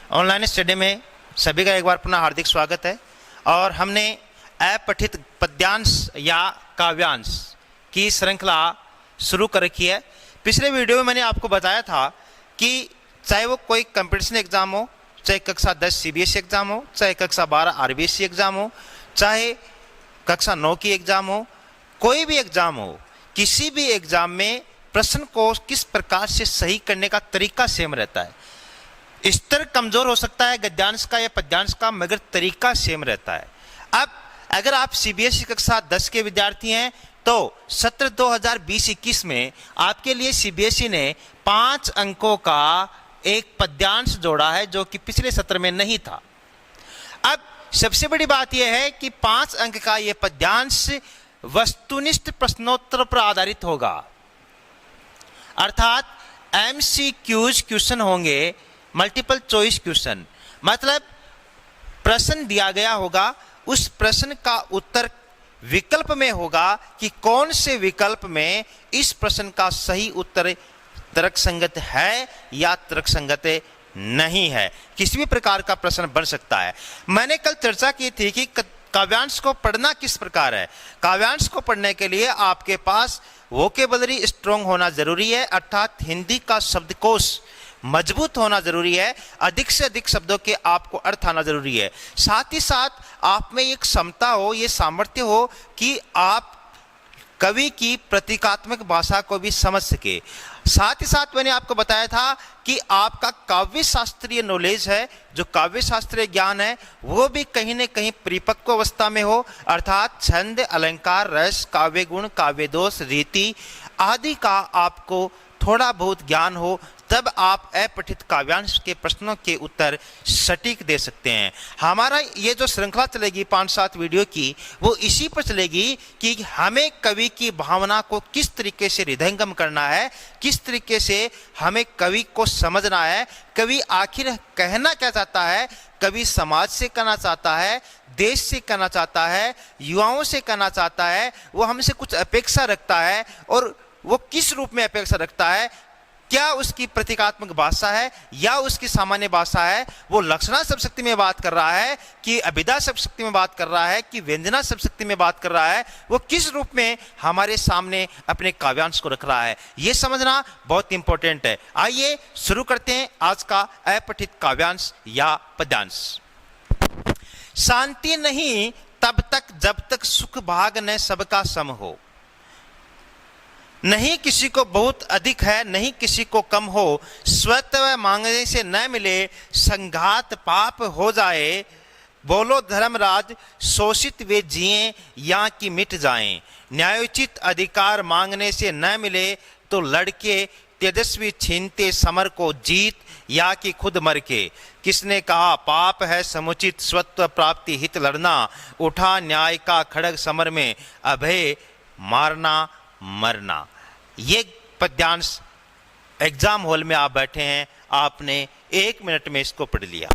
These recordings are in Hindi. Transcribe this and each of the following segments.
ऑनलाइन स्टडी में सभी का एक बार पुनः हार्दिक स्वागत है। और हमने अपठित पद्यांश या काव्यांश की श्रृंखला शुरू कर रखी है। पिछले वीडियो में मैंने आपको बताया था कि चाहे वो कोई कंपटीशन एग्जाम हो, चाहे कक्षा 10 सीबीएसई एग्जाम हो, चाहे कक्षा 12 आरबीएसई एग्जाम हो, चाहे कक्षा 9 की एग्जाम हो, कोई भी एग्जाम हो, किसी भी एग्जाम में प्रश्न को किस प्रकार से सही करने का तरीका सेम रहता है। स्तर कमजोर हो सकता है गद्यांश का या पद्यांश का, मगर तरीका सेम रहता है। अब अगर आप सीबीएसई कक्षा 10 के विद्यार्थी हैं तो सत्र 2020-21 में आपके लिए सीबीएसई ने 5 अंकों का एक पद्यांश जोड़ा है जो कि पिछले सत्र में नहीं था। अब सबसे बड़ी बात यह है कि 5 अंक का यह पद्यांश वस्तुनिष्ठ प्रश्नोत्तर पर आधारित होगा, अर्थात एमसीक्यूज क्वेश्चन होंगे, मल्टीपल चॉइस क्वेश्चन। मतलब प्रश्न दिया गया होगा, उस प्रश्न का उत्तर विकल्प में होगा कि कौन से विकल्प में इस प्रश्न का सही उत्तर तर्कसंगत है या तर्कसंगत नहीं है। किसी भी प्रकार का प्रश्न बन सकता है। मैंने कल चर्चा की थी कि काव्यांश को पढ़ना किस प्रकार है। काव्यांश को पढ़ने के लिए आपके पास वोकेबलरी स्ट्रॉन्ग होना जरूरी है, अर्थात हिंदी का शब्दकोश मजबूत होना जरूरी है। अधिक से अधिक शब्दों के आपको अर्थ आना जरूरी है। साथ ही साथ आप में एक क्षमता हो, ये सामर्थ्य हो कि आप कवि की प्रतीकात्मक भाषा को भी समझ सके। साथ ही साथ मैंने आपको बताया था कि आपका काव्य शास्त्रीय नॉलेज है, जो काव्य शास्त्रीय ज्ञान है, वो भी कहीं न कहीं परिपक्व अवस्था में हो, अर्थात छंद, अलंकार, रस, काव्य गुण, काव्य दोष, रीति आदि का आपको थोड़ा बहुत ज्ञान हो, तब आप अपठित काव्यांश के प्रश्नों के उत्तर सटीक दे सकते हैं। हमारा ये जो श्रृंखला चलेगी 5-7 वीडियो की, वो इसी पर चलेगी कि हमें कवि की भावना को किस तरीके से हृदयंगम करना है, किस तरीके से हमें कवि को समझना है, कवि आखिर कहना क्या चाहता है, कवि समाज से कहना चाहता है, देश से कहना चाहता है, युवाओं से कहना चाहता है, वो हमसे कुछ अपेक्षा रखता है और वो किस रूप में अपेक्षा रखता है, क्या उसकी प्रतीकात्मक भाषा है या उसकी सामान्य भाषा है, वो लक्षणा शब्द शक्ति में बात कर रहा है कि अभिधा शब्द शक्ति में बात कर रहा है कि व्यंजना शब्द शक्ति में बात कर रहा है, वो किस रूप में हमारे सामने अपने काव्यांश को रख रहा है, ये समझना बहुत इंपॉर्टेंट है। आइए शुरू करते हैं आज का अपठित काव्यांश या पद्यांश। शांति नहीं तब तक जब तक सुख भाग न सबका सम हो, नहीं किसी को बहुत अधिक है, नहीं किसी को कम हो, स्वत्व मांगने से न मिले, संघात पाप हो जाए, बोलो धर्मराज शोषित वे जिए या कि मिट जाएं, न्यायोचित अधिकार मांगने से न मिले तो लड़के तेजस्वी छीनते समर को जीत या कि खुद मर के, किसने कहा पाप है समुचित स्वत्व प्राप्ति हित लड़ना, उठा न्याय का खड़ग समर में अभय मारना मरना। ये पद्यांश एग्जाम हॉल में आप बैठे हैं, आपने 1 मिनट में इसको पढ़ लिया।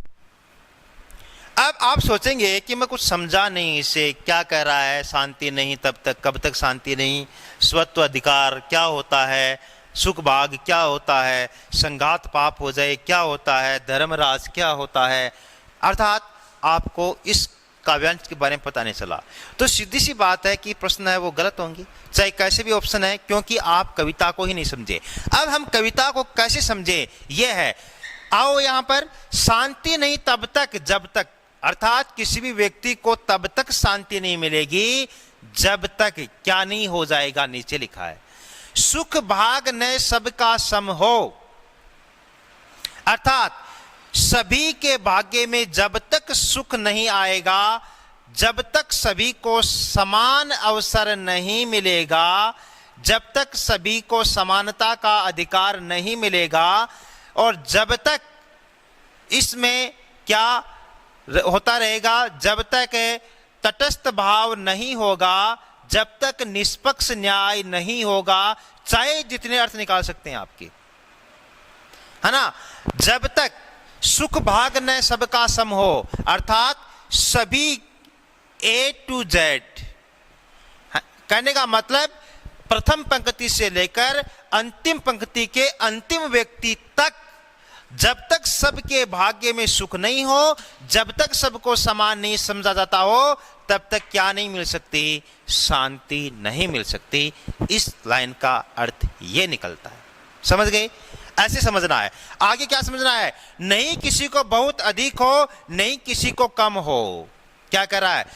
अब आप सोचेंगे कि मैं कुछ समझा नहीं, इसे क्या कह रहा है, शांति नहीं तब तक, कब तक शांति नहीं, स्वत्व अधिकार क्या होता है, सुख भाग क्या होता है, संघात पाप हो जाए क्या होता है, धर्मराज क्या होता है, अर्थात आपको इस काव्यांश के बारे में पता नहीं चला। तो सीधी सी बात है कि प्रश्न है वो गलत होंगे, चाहे कैसे भी ऑप्शन है, क्योंकि आप कविता को ही नहीं समझे। अब हम कविता को कैसे समझे, ये है। आओ यहां पर, शांति नहीं तब तक जब तक, अर्थात किसी भी व्यक्ति को तब तक शांति नहीं मिलेगी जब तक क्या नहीं हो जाएगा, नीचे लिखा है सुख भाग न सबका सम हो, अर्थात सभी के भाग्य में जब तक सुख नहीं आएगा, जब तक सभी को समान अवसर नहीं मिलेगा, जब तक सभी को समानता का अधिकार नहीं मिलेगा, और जब तक इसमें क्या होता रहेगा, जब तक तटस्थ भाव नहीं होगा, जब तक निष्पक्ष न्याय नहीं होगा, चाहे जितने अर्थ निकाल सकते हैं आपके, है ना, जब तक सुख भाग न सबका सम हो, अर्थात सभी A to Z, कहने का मतलब प्रथम पंक्ति से लेकर अंतिम पंक्ति के अंतिम व्यक्ति तक जब तक सबके भाग्य में सुख नहीं हो, जब तक सबको समान नहीं समझा जाता हो, तब तक क्या नहीं मिल सकती, शांति नहीं मिल सकती। इस लाइन का अर्थ ये निकलता है। समझ गए? ऐसे समझना है। आगे क्या समझना है? नहीं किसी को बहुत अधिक हो, नहीं किसी को कम हो। क्या कर रहा है?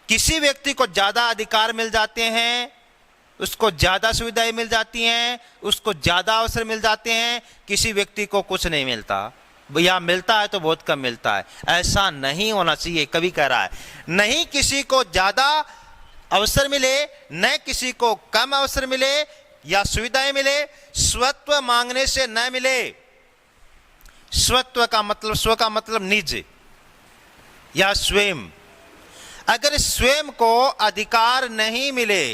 किसी व्यक्ति को ज्यादा अधिकार मिल जाते हैं, उसको ज्यादा सुविधाएं मिल जाती हैं, उसको ज्यादा अवसर मिल जाते हैं, किसी व्यक्ति को कुछ नहीं मिलता, या मिलता है तो बहुत कम मिलता है। ऐसा नहीं होना चाहिए। कभी कह रहा है नहीं किसी को ज्यादा अवसर मिले, न किसी को कम अवसर मिले या सुविधाएं मिले, स्वत्व मांगने से न मिले। स्वत्व का मतलब, स्व का मतलब निज या स्वयं। अगर स्वयं को अधिकार नहीं मिले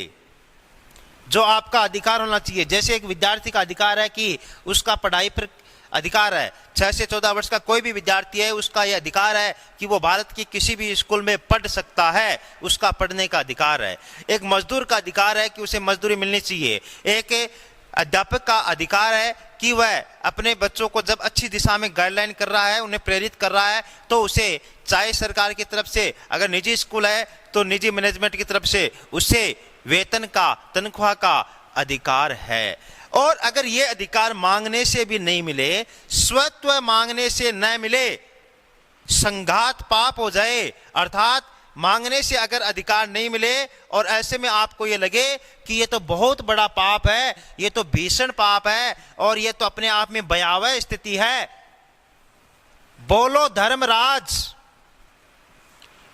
जो आपका अधिकार होना चाहिए, जैसे एक विद्यार्थी का अधिकार है कि उसका पढ़ाई पर अधिकार है, 6 से 14 वर्ष का कोई भी विद्यार्थी है, उसका यह अधिकार है कि वो भारत की किसी भी स्कूल में पढ़ सकता है, उसका पढ़ने का अधिकार है। एक मजदूर का अधिकार है कि उसे मजदूरी मिलनी चाहिए। एक अध्यापक का अधिकार है कि वह अपने बच्चों को जब अच्छी दिशा में गाइडलाइन कर रहा है, उन्हें प्रेरित कर रहा है, तो उसे चाहे सरकार की तरफ से, अगर निजी स्कूल है तो निजी मैनेजमेंट की तरफ से उसे वेतन का, तनख्वाह का अधिकार है। और अगर ये अधिकार मांगने से भी नहीं मिले, स्वत्व मांगने से न मिले, संघात पाप हो जाए, अर्थात मांगने से अगर अधिकार नहीं मिले और ऐसे में आपको ये लगे कि ये तो बहुत बड़ा पाप है, ये तो भीषण पाप है और ये तो अपने आप में भयावह स्थिति है, बोलो धर्मराज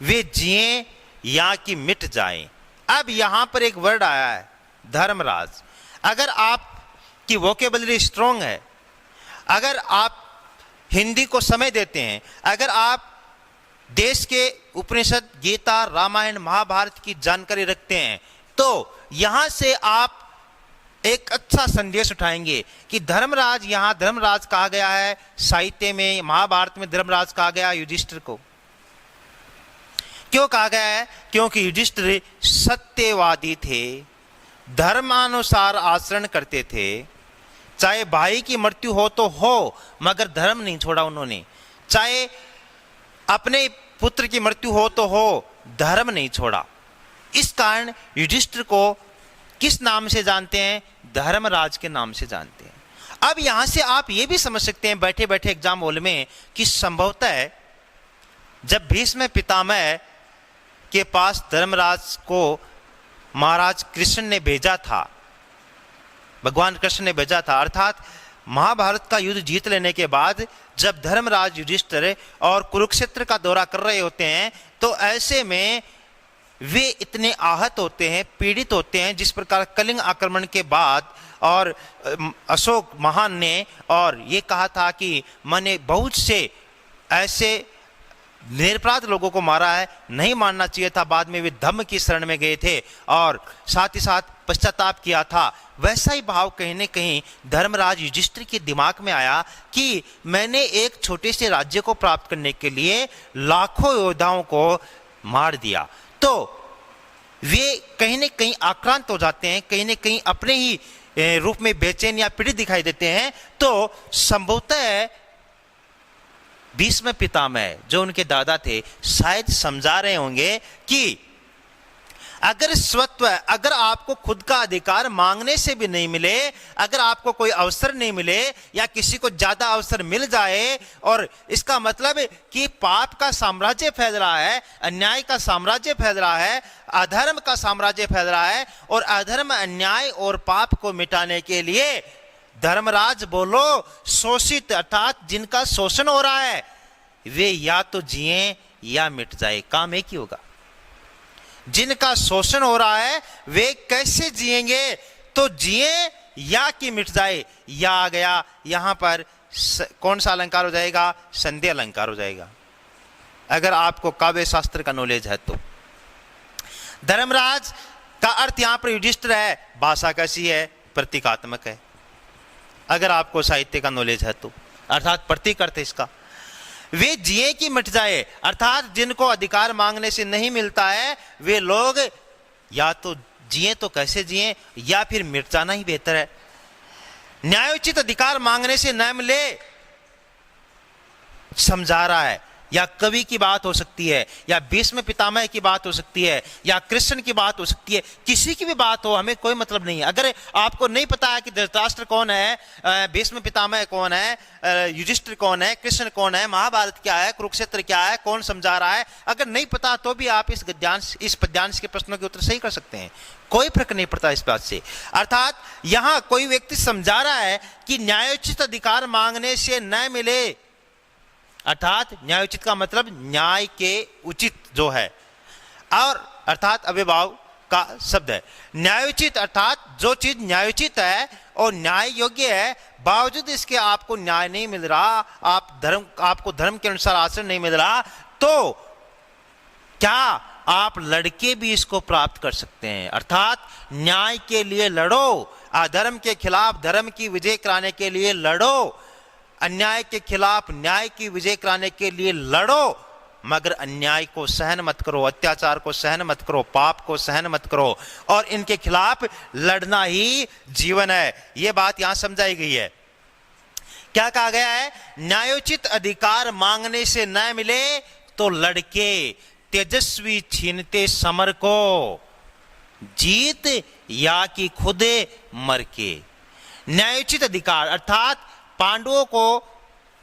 वे जिए या कि मिट जाएं। अब यहां पर एक वर्ड आया है धर्मराज। अगर आपकी वोकेबलरी स्ट्रांग है, अगर आप हिंदी को समय देते हैं, अगर आप देश के उपनिषद, गीता, रामायण, महाभारत की जानकारी रखते हैं, तो यहां से आप एक अच्छा संदेश उठाएंगे कि धर्मराज, यहां धर्मराज कहा गया है साहित्य में, महाभारत में धर्मराज कहा गया युधिष्ठिर को। क्यों कहा गया है? क्योंकि युधिष्ठिर सत्यवादी थे, धर्मानुसार आचरण करते थे, चाहे भाई की मृत्यु हो तो हो, मगर धर्म नहीं छोड़ा उन्होंने, चाहे अपने पुत्र की मृत्यु हो तो हो, धर्म नहीं छोड़ा। इस कारण युधिष्ठिर को किस नाम से जानते हैं? धर्मराज के नाम से जानते हैं। अब यहां से आप ये भी समझ सकते हैं बैठे बैठे एग्जाम हॉल में कि संभवतः जब भीष्म पितामह के पास धर्मराज को महाराज कृष्ण ने भेजा था, भगवान कृष्ण ने भेजा था, अर्थात महाभारत का युद्ध जीत लेने के बाद जब धर्मराज युधिष्ठिर और कुरुक्षेत्र का दौरा कर रहे होते हैं, तो ऐसे में वे इतने आहत होते हैं, पीड़ित होते हैं, जिस प्रकार कलिंग आक्रमण के बाद और अशोक महान ने और ये कहा था कि मैंने बहुत से ऐसे निरपराध लोगों को मारा है, नहीं मारना चाहिए था। बाद में वे धम्म की शरण में गए थे और साथ ही साथ पश्चाताप किया था। वैसा ही भाव कहीं न कहीं धर्मराज युधिष्ठिर के दिमाग में आया कि मैंने एक छोटे से राज्य को प्राप्त करने के लिए लाखों योद्धाओं को मार दिया। तो वे कहीं न कहीं आक्रांत हो जाते हैं, कहीं न कहीं अपने ही रूप में बेचैन या पीड़ित दिखाई देते हैं। तो संभवतः भीष्म पितामह जो उनके दादा थे, शायद समझा रहे होंगे कि अगर स्वत्व, अगर आपको खुद का अधिकार मांगने से भी नहीं मिले, अगर आपको कोई अवसर नहीं मिले या किसी को ज्यादा अवसर मिल जाए, और इसका मतलब कि पाप का साम्राज्य फैल रहा है, अन्याय का साम्राज्य फैल रहा है, अधर्म का साम्राज्य फैल रहा है, और अधर्म, अन्याय और पाप को मिटाने के लिए धर्मराज बोलो शोषित, अर्थात जिनका शोषण हो रहा है, वे या तो जिए या मिट जाए। काम एक ही होगा। जिनका शोषण हो रहा है वे कैसे जिएंगे? तो जिए या कि मिट जाए। या आ गया यहां पर कौन सा अलंकार हो जाएगा? संधि अलंकार हो जाएगा, अगर आपको काव्य शास्त्र का नॉलेज है तो। धर्मराज का अर्थ यहां पर युधिष्ठिर है, भाषा कैसी है? प्रतीकात्मक है, अगर आपको साहित्य का नॉलेज है तो, अर्थात प्रतीक अर्थ है इसका। वे जिए कि मिट जाए, अर्थात जिनको अधिकार मांगने से नहीं मिलता है वे लोग या तो जिए तो कैसे जिए, या फिर मिट जाना ही बेहतर है। न्यायोचित अधिकार मांगने से न मिले समझा रहा है, या कवि की बात हो सकती है, या भीष्म पितामह की बात हो सकती है, या कृष्ण की बात हो सकती है, किसी की भी बात हो, हमें कोई मतलब नहीं है। अगर आपको नहीं पता है कि धृतराष्ट्र कौन है, भीष्म पितामह कौन है, युधिष्ठिर कौन है, कृष्ण कौन है, महाभारत क्या है, कुरुक्षेत्र क्या है, कौन समझा रहा है, अगर नहीं पता तो भी आप इस पद्यांश के प्रश्नों के उत्तर सही कर सकते हैं, कोई फर्क नहीं पड़ता इस बात से। अर्थात यहां कोई व्यक्ति समझा रहा है कि न्यायोचित अधिकार मांगने से न मिले, अर्थात न्यायोचित का मतलब न्याय के उचित जो है, और अर्थात अभिभाव का शब्द है। न्यायोचित अर्थात जो चीज न्यायोचित है और न्याय योग्य है, बावजूद इसके आपको न्याय नहीं मिल रहा, आपको धर्म के अनुसार आचरण नहीं मिल रहा, तो क्या आप लड़के भी इसको प्राप्त कर सकते हैं। अर्थात न्याय के लिए लड़ो, अधर्म के खिलाफ धर्म की विजय कराने के लिए लड़ो, अन्याय के खिलाफ न्याय की विजय कराने के लिए लड़ो, मगर अन्याय को सहन मत करो, अत्याचार को सहन मत करो, पाप को सहन मत करो, और इनके खिलाफ लड़ना ही जीवन है। यह बात यहां समझाई गई है। क्या कहा गया है? न्यायोचित अधिकार मांगने से न मिले तो लड़के, तेजस्वी छीनते समर को, जीत या कि खुद मर के। न्यायोचित अधिकार अर्थात पांडवों को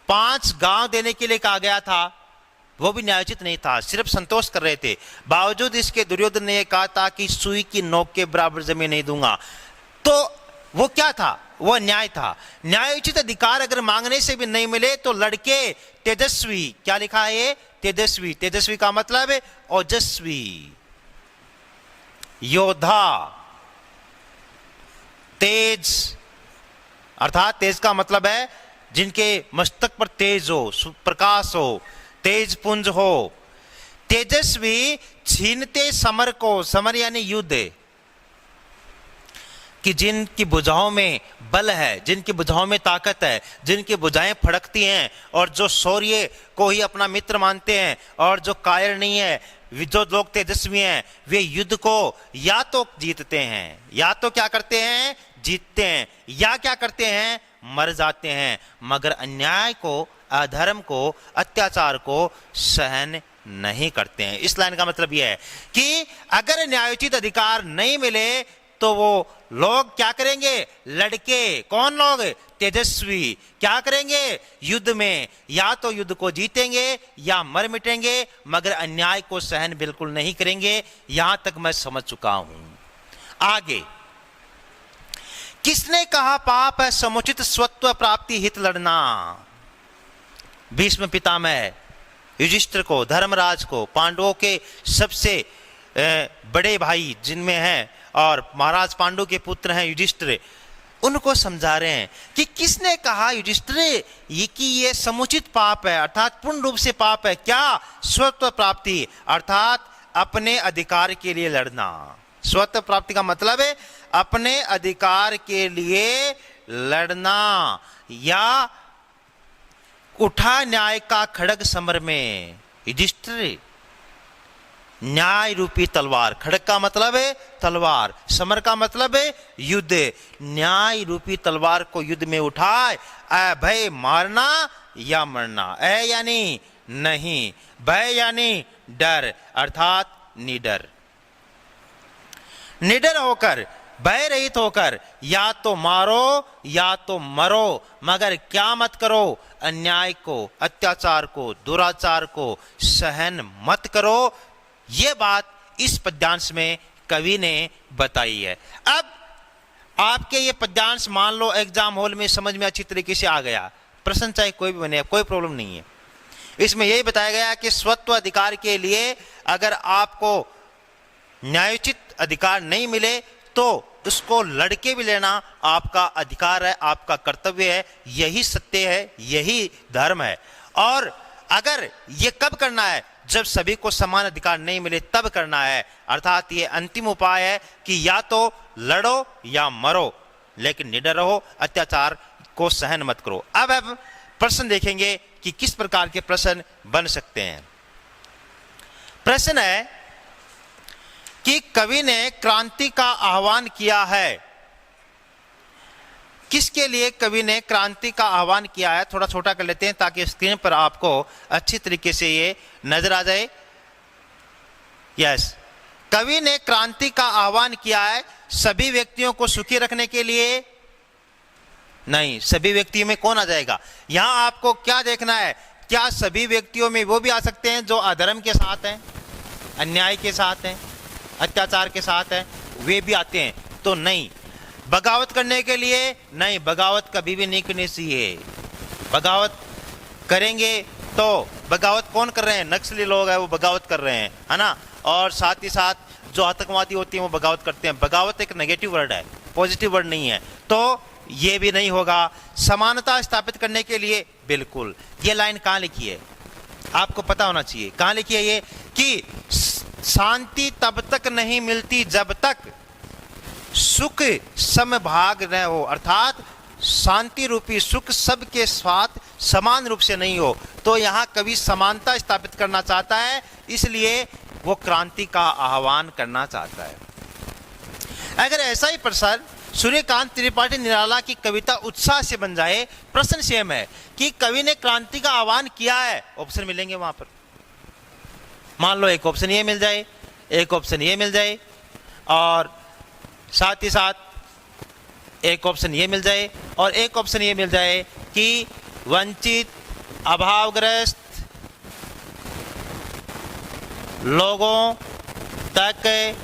5 गांव देने के लिए कहा गया था, वो भी न्यायोचित नहीं था, सिर्फ संतोष कर रहे थे। बावजूद इसके दुर्योधन ने कहा था कि सुई की नोक के बराबर जमीन नहीं दूंगा, तो वो क्या था? वो न्याय था। न्यायोचित अधिकार अगर मांगने से भी नहीं मिले तो लड़के तेजस्वी, क्या लिखा है? तेजस्वी। तेजस्वी का मतलब है ओजस्वी, योद्धा, तेज, अर्थात तेज का मतलब है जिनके मस्तक पर तेज हो, प्रकाश हो, तेज पुंज हो। तेजस्वी छीनते समर को, समर यानी युद्ध, कि जिनकी भुजाओं में बल है, जिनकी भुजाओं में ताकत है, जिनकी भुजाएं फड़कती हैं, और जो शौर्य को ही अपना मित्र मानते हैं, और जो कायर नहीं है, जो लोग तेजस्वी हैं, वे युद्ध को या तो जीतते हैं, या तो क्या करते हैं? जीतते हैं, या क्या करते हैं? मर जाते हैं, मगर अन्याय को, अधर्म को, अत्याचार को सहन नहीं करते हैं। इस लाइन का मतलब यह है कि अगर न्यायोचित अधिकार नहीं मिले तो वो लोग क्या करेंगे? लड़के, कौन लोग? तेजस्वी क्या करेंगे? युद्ध में या तो युद्ध को जीतेंगे या मर मिटेंगे, मगर अन्याय को सहन बिल्कुल नहीं करेंगे। यहां तक मैं समझ चुका हूं। आगे, किसने कहा पाप है समुचित स्वत्व प्राप्ति हित लड़ना? भीष्म पितामह युधिष्ठिर को, धर्मराज को, पांडवों के सबसे बड़े भाई जिनमें हैं, और महाराज पांडु के पुत्र हैं युधिष्ठिर, उनको समझा रहे हैं कि किसने कहा युधिष्ठिर ये कि ये समुचित पाप है, अर्थात पूर्ण रूप से पाप है। क्या? स्वत्व प्राप्ति, अर्थात अपने अधिकार के लिए लड़ना। स्वत्व प्राप्ति का मतलब है अपने अधिकार के लिए लड़ना, या उठा न्याय का खड़ग समर में। युधिष्ठिर न्याय रूपी तलवार, खड़ग का मतलब है तलवार, समर का मतलब है युद्ध, न्याय रूपी तलवार को युद्ध में उठाए, भय मारना या मरना। यानी नहीं, भय यानी डर, अर्थात निडर, निडर होकर, भय रहित होकर या तो मारो या तो मरो, मगर क्या मत करो? अन्याय को, अत्याचार को, दुराचार को सहन मत करो। यह बात इस पद्यांश में कवि ने बताई है। अब आपके ये पद्यांश मान लो एग्जाम हॉल में समझ में अच्छी तरीके से आ गया, प्रश्न चाहे कोई भी बने, कोई प्रॉब्लम नहीं है। इसमें यही बताया गया कि स्वत्व अधिकार के लिए अगर आपको न्यायोचित अधिकार नहीं मिले तो उसको लड़के भी लेना आपका अधिकार है, आपका कर्तव्य है, यही सत्य है, यही धर्म है। और अगर ये कब करना है? जब सभी को समान अधिकार नहीं मिले तब करना है। अर्थात ये अंतिम उपाय है कि या तो लड़ो या मरो, लेकिन निडर रहो, अत्याचार को सहन मत करो। अब प्रश्न देखेंगे कि किस प्रकार के प्रश्न बन सकते हैं। प्रश्न है कि कवि ने क्रांति का आह्वान किया है, किसके लिए कवि ने क्रांति का आह्वान किया है? थोड़ा छोटा कर लेते हैं ताकि स्क्रीन पर आपको अच्छी तरीके से ये नजर आ जाए। यस, कवि ने क्रांति का आह्वान किया है सभी व्यक्तियों को सुखी रखने के लिए? नहीं, सभी व्यक्तियों में कौन आ जाएगा? यहां आपको क्या देखना है, क्या सभी व्यक्तियों में वो भी आ सकते हैं जो अधर्म के साथ हैं, अन्याय के साथ हैं, अत्याचार के साथ हैं, वे भी आते हैं? तो नहीं। बगावत करने के लिए? नहीं, बगावत कभी भी नहीं करनी चाहिए। बगावत करेंगे तो बगावत कौन कर रहे हैं? नक्सली लोग हैं, वो बगावत कर रहे हैं, है ना। और साथ ही साथ जो आतंकवादी होते हैं वो बगावत करते हैं। बगावत एक नेगेटिव वर्ड है, पॉजिटिव वर्ड नहीं है। तो ये भी नहीं होगा। समानता स्थापित करने के लिए? बिल्कुल। ये लाइन कहाँ लिखी है आपको पता होना चाहिए। कहाँ लिखी है ये? कि शांति तब तक नहीं मिलती जब तक सुख समभाग न हो, अर्थात शांति रूपी सुख सबके साथ समान रूप से नहीं हो। तो यहाँ कवि समानता स्थापित करना चाहता है, इसलिए वो क्रांति का आह्वान करना चाहता है। अगर ऐसा ही प्रसार सूर्यकांत त्रिपाठी निराला की कविता उत्साह से बन जाए, प्रश्न सेम है कि कवि ने क्रांति का आह्वान किया है, ऑप्शन मिलेंगे वहां पर। मान लो एक ऑप्शन ये मिल जाए, एक ऑप्शन ये मिल जाए, और साथ ही साथ एक ऑप्शन ये मिल जाए, और एक ऑप्शन ये मिल जाए कि वंचित अभावग्रस्त लोगों तक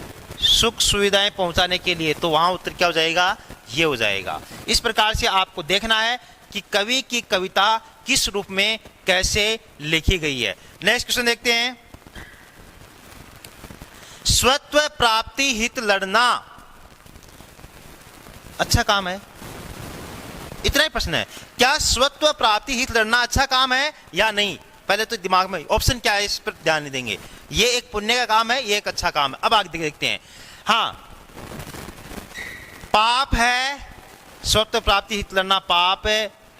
सुख सुविधाएं पहुंचाने के लिए। तो वहां उत्तर क्या हो जाएगा? ये हो जाएगा। इस प्रकार से आपको देखना है कि कवि की कविता किस रूप में कैसे लिखी गई है। नेक्स्ट क्वेश्चन देखते हैं। स्वत्व प्राप्ति हित लड़ना अच्छा काम है? इतना ही प्रश्न है। क्या स्वत्व प्राप्ति हित लड़ना अच्छा काम है या नहीं? पहले तो दिमाग में ऑप्शन क्या है इस पर ध्यान नहीं देंगे। ये एक पुण्य का काम है, ये एक अच्छा काम है। अब आगे देखते हैं। हाँ, पाप है स्वत्व प्राप्ति हित लड़ना? पाप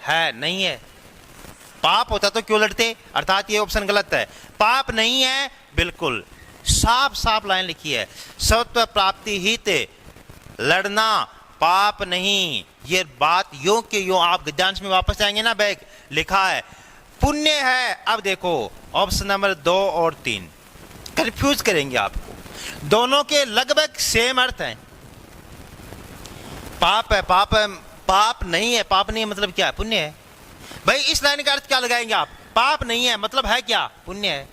है नहीं है? पाप होता तो क्यों लड़ते? अर्थात ये ऑप्शन गलत है। पाप नहीं है, बिल्कुल साफ साफ लाइन लिखी है। स्वत्व प्राप्ति हित लड़ना पाप नहीं। ये बात यो के यो, आप गद्यांश में वापस जाएंगे ना, बैग लिखा है पुण्य है। अब देखो ऑप्शन नंबर 2 और 3 कंफ्यूज करेंगे आपको। दोनों के लगभग सेम अर्थ हैं। पाप है, पाप है, पाप नहीं है। पाप नहीं है मतलब क्या है? पुण्य है। भाई इस लाइन का अर्थ क्या लगाएंगे आप? पाप नहीं है मतलब है क्या? पुण्य है।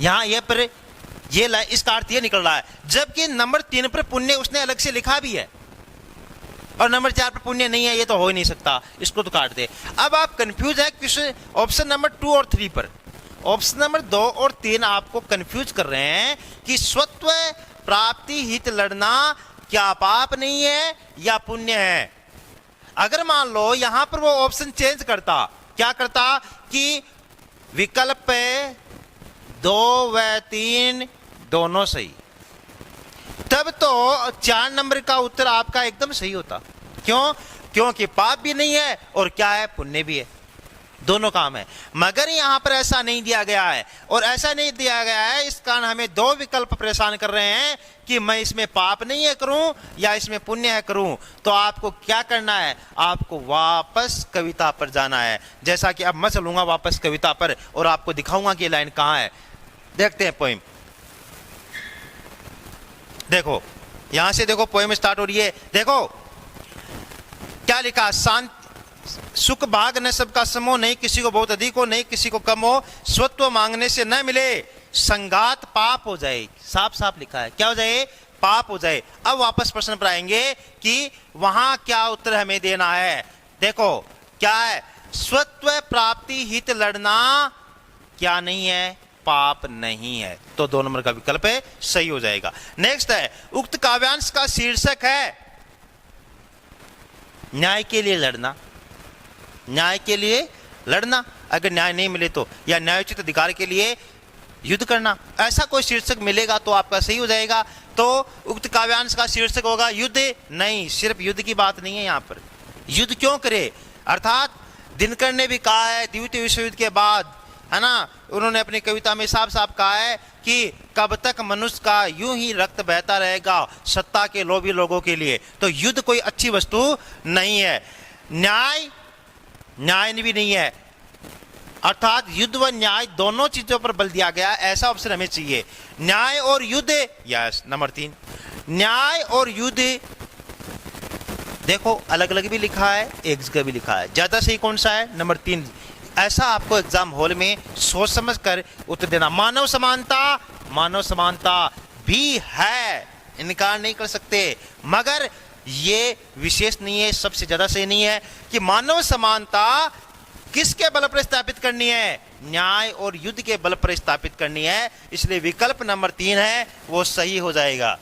यहां ये पर ये इसका अर्थ ये निकल रहा है। जबकि नंबर 3 पर पुण्य उसने अलग से लिखा भी है, और नंबर 4 पर पुण्य नहीं है। ये तो हो ही नहीं सकता, इसको तो काट दे। अब आप कंफ्यूज है क्वेश्चन ऑप्शन नंबर 2 और 3 पर। ऑप्शन नंबर 2 और 3 आपको कंफ्यूज कर रहे हैं कि स्वत्व प्राप्ति हित लड़ना क्या पाप नहीं है या पुण्य है। अगर मान लो यहां पर वो ऑप्शन चेंज करता, क्या करता कि विकल्प 2 व 3 दोनों सही, तब तो 4 नंबर का उत्तर आपका एकदम सही होता। क्यों? क्योंकि पाप भी नहीं है और क्या है? पुण्य भी है, दोनों काम है। मगर यहां पर ऐसा नहीं दिया गया है, और ऐसा नहीं दिया गया है इस कारण हमें 2 विकल्प परेशान कर रहे हैं कि मैं इसमें पाप नहीं है करूं या इसमें पुण्य है करूं। तो आपको क्या करना है? आपको वापस कविता पर जाना है। जैसा कि अब मैं चलूंगा वापस कविता पर और आपको दिखाऊंगा कि लाइन कहां है। देखते हैं पोइम। देखो यहां से देखो पोएम स्टार्ट हो रही है। देखो क्या लिखा? शांत सुख भाग न सबका समो, नहीं किसी को बहुत अधिक हो नहीं किसी को कम हो, स्वत्व मांगने से न मिले संगात पाप हो जाए। साफ साफ लिखा है, क्या हो जाए? पाप हो जाए। अब वापस प्रश्न पर आएंगे कि वहां क्या उत्तर हमें देना है। देखो क्या है? स्वत्व प्राप्ति हित लड़ना क्या नहीं है? पाप नहीं है। तो 2 नंबर का विकल्प है, सही हो जाएगा। नेक्स्ट है, उक्त काव्यांश का शीर्षक है न्याय के लिए लड़ना। न्याय के लिए लड़ना, अगर न्याय नहीं मिले तो, या न्यायोचित अधिकार के लिए युद्ध करना, ऐसा कोई शीर्षक मिलेगा तो आपका सही हो जाएगा। तो उक्त काव्यांश का शीर्षक होगा युद्ध। नहीं, सिर्फ युद्ध की बात नहीं है यहां पर। युद्ध क्यों करे? अर्थात दिनकर ने भी कहा है द्वितीय विश्व युद्ध के बाद है ना। उन्होंने अपनी कविता में साफ साफ कहा है कि कब तक मनुष्य का यूं ही रक्त बहता रहेगा सत्ता के लोभी लोगों के लिए। तो युद्ध कोई अच्छी वस्तु नहीं है, न्याय भी नहीं है, अर्थात युद्ध व न्याय दोनों चीजों पर बल दिया गया, ऐसा ऑप्शन हमें चाहिए। न्याय और युद्ध, यस नंबर 3, न्याय और युद्ध देखो अलग अलग भी लिखा है, एक जगह भी लिखा है, ज्यादा सही कौन सा है, नंबर 3। ऐसा आपको एग्जाम हॉल में सोच समझ कर उत्तर देना। मानव समानता भी है, इनकार नहीं कर सकते, मगर ये विशेष नहीं है, सबसे ज्यादा सही नहीं है कि मानव समानता किसके बल पर स्थापित करनी है, न्याय और युद्ध के बल पर स्थापित करनी है। इसलिए विकल्प नंबर 3 है वो सही हो जाएगा।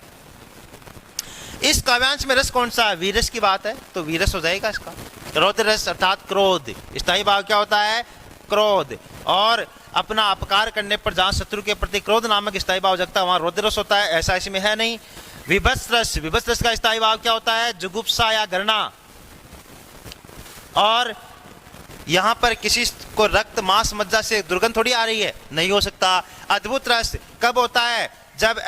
इस काव्यांश में रस कौन सा है, वीरस की बात है तो वीरस हो जाएगा इसका। रौद्र रस अर्थात क्रोध, स्थायी भाव क्या होता है, क्रोध। और अपना अपकार करने पर जहां शत्रु के प्रति क्रोध नामक स्थायी भाव जगता है वहां रौद्र रस होता है, ऐसा इसमें है नहीं। विभत्स रस का स्थायी भाव क्या होता है, जुगुप्सा या घृणा। और यहां पर किसी को रक्त मांस मज्जा से दुर्गंध थोड़ी आ रही है, नहीं हो सकता। अद्भुत रस कब होता है, जब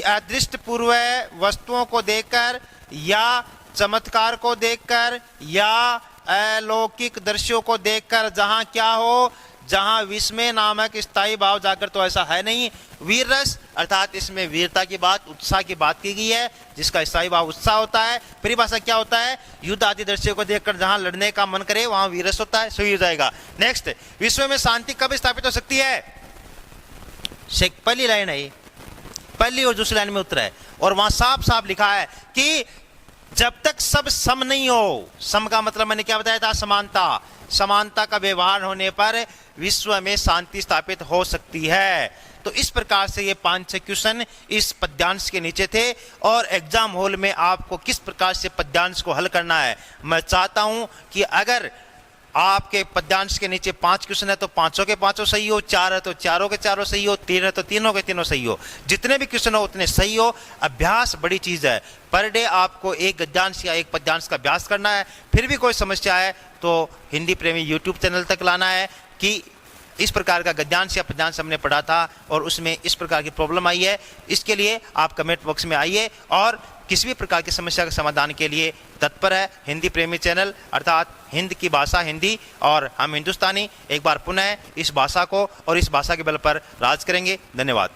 अदृष्ट पूर्व वस्तुओं को देखकर या चमत्कार को देखकर या अलौकिक दृश्यों को देखकर जहां क्या हो, जहां विस्मय नामक स्थायी भाव जाकर, तो ऐसा है नहीं। वीर रस अर्थात इसमें वीरता की बात, उत्साह की बात की गई है, जिसका स्थायी भाव उत्साह होता है। परिभाषा क्या होता है, युद्ध आदि दृश्यों को देखकर जहां लड़ने का मन करे वहां वीरस होता है, सही हो जाएगा। नेक्स्ट, विश्व में शांति कब स्थापित हो सकती है, पहली लाइन है, पहली और दूसरी लाइन में उत्तर है, और वहां साफ साफ लिखा है कि जब तक सब सम नहीं हो, सम का मतलब मैंने क्या बताया था, समानता का व्यवहार होने पर विश्व में शांति स्थापित हो सकती है। तो इस प्रकार से ये 5-6 क्वेश्चन इस पद्यांश के नीचे थे, और एग्जाम हॉल में आपको किस प्रकार से पद्यांश को हल करना है, मैं चाहता हूं कि अगर आपके पद्यांश के नीचे 5 क्वेश्चन है तो 5 के 5 सही हो, 4 है तो 4 के 4 सही हो, 3 है तो 3 के 3 सही हो, जितने भी क्वेश्चन हो उतने सही हो। अभ्यास बड़ी चीज है, पर डे आपको एक गद्यांश या एक पद्यांश का अभ्यास करना है। फिर भी कोई समस्या है तो हिंदी प्रेमी यूट्यूब चैनल तक लाना है कि इस प्रकार का गद्यांश या पद्यांश हमने पढ़ा था और उसमें इस प्रकार की प्रॉब्लम आई है। इसके लिए आप कमेंट बॉक्स में आइए, और किसी भी प्रकार की समस्या के समाधान के लिए तत्पर है हिंदी प्रेमी चैनल, अर्थात हिंद की भाषा हिंदी और हम हिंदुस्तानी। एक बार पुनः इस भाषा को और इस भाषा के बल पर राज करेंगे। धन्यवाद।